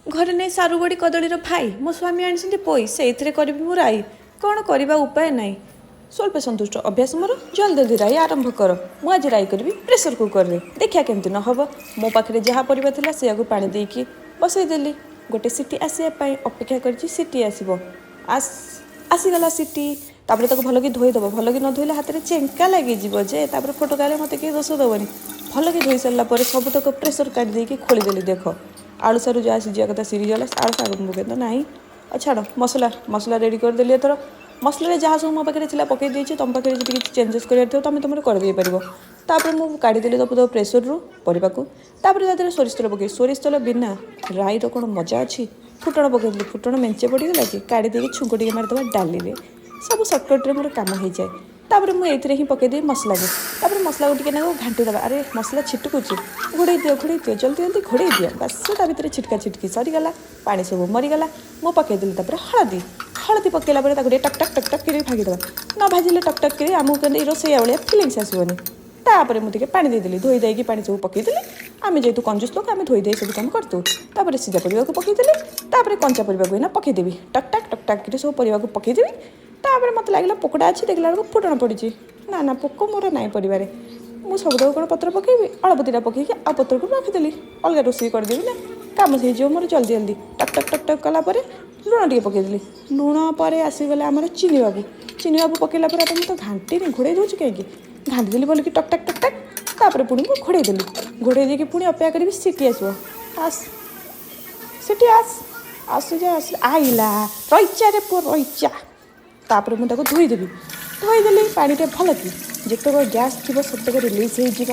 ଘରେ ନେଇ ସାରୁ ବଡ଼ି କଦଳୀର ଭାଇ ମୋ ସ୍ୱାମୀ ଆଣିଛନ୍ତି ପୋଇ ସେଇଥିରେ କରିବି ମୁଁ ରାଇ କ'ଣ କରିବା ଉପାୟ ନାହିଁ ସ୍ୱଳ୍ପ ସନ୍ତୁଷ୍ଟ ଅଭ୍ୟାସ ମୋର ଜଲ୍ଦି ଜଲ୍ଦି ରାଇ ଆରମ୍ଭ କର ମୁଁ ଆଜି ରାଇ କରିବି ପ୍ରେସର କୁକରରେ ଦେଖିବା କେମିତି ନ ହେବ ମୋ ପାଖରେ ଯାହା ପରିବା ଥିଲା ସେଇଆକୁ ପାଣି ଦେଇକି ବସେଇଦେଲି ଗୋଟେ ସିଟି ଆସିବା ପାଇଁ ଅପେକ୍ଷା କରିଛି ସିଟି ଆସିବ ଆସିଗଲା ସିଟି ତାପରେ ତାକୁ ଭଲକି ଧୋଇଦେବ ଭଲକି ନ ଧୋଇଲେ ହାତରେ ଚେଙ୍କା ଲାଗିଯିବ ଯେ ତାପରେ ଫୋଟକାଲେ ମୋତେ କେହି ଦୋଷ ଦେବନି ଭଲକି ଧୋଇ ସାରିଲା ପରେ ସବୁତକ ପ୍ରେସର କାଢ଼ି ଦେଇକି ଖୋଳିଦେଲି ଦେଖ ଆଳୁ ସାରୁ ଯାହା ସିଝିବା କଥା ସିଝିଗଲା ଆଳୁ ଶାଗ ପକାଇ ତ ନାହିଁ ଆଉ ଛାଡ଼ ମସଲା ରେଡ଼ି କରିଦେଲି ଏଥର ମସଲାରେ ଯାହା ସବୁ ମୋ ପାଖରେ ଥିଲା ପକାଇ ଦେଇଛି ତୁମ ପାଖରେ ଯଦି କିଛି ଚେଞ୍ଜେସ୍ କରିବାର ଥିବ ତୁମେ ତୁମର କରିଦେଇପାରିବ ତାପରେ ମୁଁ କାଢ଼ିଦେଲି ତ ପ୍ରେସରରୁ ପରିବାକୁ ତାପରେ ତା ଦେହରେ ସୋରିଷ ତେଲ ପକାଇ ସୋରିଷ ତେଲ ବିନା ରାଇର କ'ଣ ମଜା ଅଛି ଫୁଟଣ ପକାଇଦେଲି ଫୁଟଣ ମେଞ୍ଚେ ପଡ଼ିଗଲା କି କାଢ଼ି ଦେଇକି ଛୁଙ୍କ ଟିକେ ମାରିଦେବା ଡାଲିରେ ସବୁ ସର୍ଟକଟ୍ରେ ମୋର କାମ ହେଇଯାଏ ତାପରେ ମୁଁ ଏଇଥିରେ ହିଁ ପକାଇଦେବି ମସଲାକୁ ତାପରେ ମସଲାକୁ ଟିକେ ନାକୁ ଘାଣ୍ଟି ଦେବା ଆରେ ମସଲା ଛିଟକୁଛି ଘୋଡ଼େଇ ଦିଅ ଜଲ୍ଦି ଜଲ୍ଦି ଘୋଡ଼େଇ ଦିଅ ବାସ୍ ତା ଭିତରେ ଛିଟକା ଛିଟକି ସରିଗଲା ପାଣି ସବୁ ମରିଗଲା ମୁଁ ପକାଇଦେଲି ତାପରେ ହଳଦୀ ପକାଇଲା ପରେ ତାକୁ ଟିକେ ଟକ୍ କରି ଭାଜିଦେବା ନ ଭାଜିଲେ ଟକ୍ କରି ଆମକୁ କେମିତି ରୋଷେଇଆ ଭଳିଆ ଫିଲିଙ୍ଗସ୍ ଆସିବନି ତାପରେ ମୁଁ ଟିକେ ପାଣି ଦେଇଦେଲି ଧୋଇ ଦେଇକି ପାଣି ସବୁ ପକାଇଦେଲି ଆମେ ଯେହେତୁ କଞ୍ଜୁସ୍ ଲୋକ ଆମେ ଧୋଇ ଦେଇ ସବୁ କାମ କରିଦେଉ ତାପରେ ସିଝା ପରିବାକୁ ପକାଇଦେଲି ତାପରେ କଞ୍ଚା ପରିବାକୁ ଏଇନା ପକାଇଦେବି ଟକ୍ କରି ସବୁ ପରିବାକୁ ପକାଇଦେବି ତାପରେ ମୋତେ ଲାଗିଲା ପୋକଟା ଅଛି ଦେଖିଲା ବେଳକୁ ଫୁଟଣ ପଡ଼ିଛି ନା ପୋକ ମୋର ନାହିଁ ପରିବାରେ ମୁଁ ସବୁତକ କ'ଣ ପତ୍ର ପକାଇବି ଅଳ୍ପ ଦିଟା ପକାଇକି ଆଉ ପତ୍ରକୁ ରଖିଦେଲି ଅଲଗା ରୋଷେଇ କରିଦେବି ନା କାମ ହେଇଯିବ ମୋର ଜଲ୍ଦି ଟକ୍ କଲା ପରେ ଲୁଣ ଟିକେ ପକାଇଦେଲି ଲୁଣ ପରେ ଆସିଗଲେ ଆମର ଚିନି ବାବୁ ପକାଇଲା ପରେ ଆପଣ ତ ଘାଣ୍ଟିନି ଘୋଡ଼େଇ ଦେଉଛି କାହିଁକି ଘାଣ୍ଟି ଦେଲି ବୋଲିକି ଟକ୍ ତାପରେ ପୁଣି ମୁଁ ଘୋଡ଼େଇ ଦେଇକି ପୁଣି ଅପେକ୍ଷା କରିବି ସିଟି ଆସିବ ସିଟି ଆଇଲା ରହିଚାରେ ପୁଅ ରହିଚା ତାପରେ ମୁଁ ତାକୁ ଧୋଇଦେଲି ପାଣିଟେ ଭଲକି ଯେତେକ ଗ୍ୟାସ୍ ଥିବ ସେତକ ରିଲିଜ୍ ହେଇଯିବ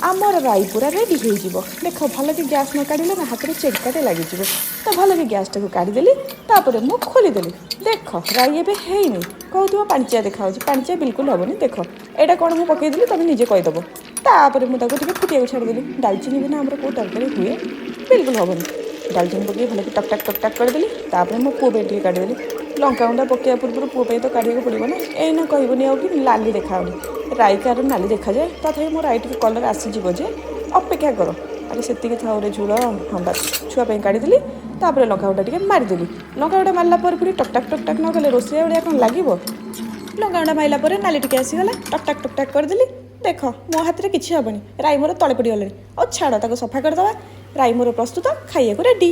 ଆମର ରାଇ ପୁରା ରେଡ଼ି ହେଇଯିବ ଦେଖ ଭଲକି ଗ୍ୟାସ୍ ନ କାଢ଼ିଲେ ନା ହାତରେ ଚେଙ୍କାଟେ ଲାଗିଯିବ ତ ଭଲକି ଗ୍ୟାସ୍ଟାକୁ କାଢ଼ିଦେଲି ତାପରେ ମୁଁ ଖୋଲିଦେଲି ଦେଖ ରାଇ ଏବେ ହେଇନି କହୁଥିବ ପାଣିଚିଆ ଦେଖାହେଉଛି ପାଣିଚିଆ ବିଲକୁଲ ହେବନି ଦେଖ ଏଇଟା କ'ଣ ମୁଁ ପକାଇଦେଲି ତୁମେ ନିଜେ କହିଦେବ ତାପରେ ମୁଁ ତାକୁ ଟିକେ ଫୁଟିବାକୁ ଛାଡ଼ିଦେଲି ଡାଲଚିନି ବିନା ଆମର କେଉଁ ତରକାରୀ ହୁଏ ବିଲକୁଲ ହେବନି ଡାଲଚିନି ପକାଇ ଭଲକି ଟକ୍ କରିଦେଲି ତାପରେ ମୋ ପୁଅ ପାଇଁ ଟିକେ କାଢ଼ିଦେଲି ଲଙ୍କାଗୁଣ୍ଡ ପକାଇବା ପୂର୍ବରୁ ପୁଅ ପାଇଁ ତ କାଢ଼ିବାକୁ ପଡ଼ିବ ନା ଏଇନା କହିବନି ଆଉ କି ନାଲି ଦେଖାହେଉନି ରାଇ କାହାର ନାଲି ଦେଖାଯାଏ ତଥାପି ମୋ ରାଇ ଟିକେ କଲର୍ ଆସିଯିବ ଯେ ଅପେକ୍ଷା କର ଆରେ ସେତିକି ଥାଉରେ ଝୁଳ ହଁ ବାସ୍ ଛୁଆ ପାଇଁ କାଢ଼ିଦେଲି ତାପରେ ଲଙ୍କାଗୁଣ୍ଡ ଟିକେ ମାରିଦେଲି ଲଙ୍କାଗୁଣ୍ଡ ମାରିଲା ପରେ ପୁଣି ଟକ୍ ନ କଲେ ରୋଷେଇ ଭଳିଆ କ'ଣ ଲାଗିବ ଲଙ୍କାଗୁଣ୍ଡ ମାରିଲା ପରେ ନାଲି ଟିକେ ଆସିଗଲା ଟକ୍ କରିଦେଲି ଦେଖ ମୋ ହାତରେ କିଛି ହେବନି ରାଇ ମୋର ତଳେ ପଡ଼ିଗଲାଣି ଆଉ ଛାଡ଼ ତାକୁ ସଫା କରିଦେବା ରାଇ ମୋର ପ୍ରସ୍ତୁତ ଖାଇବାକୁ ରେଡ଼ି।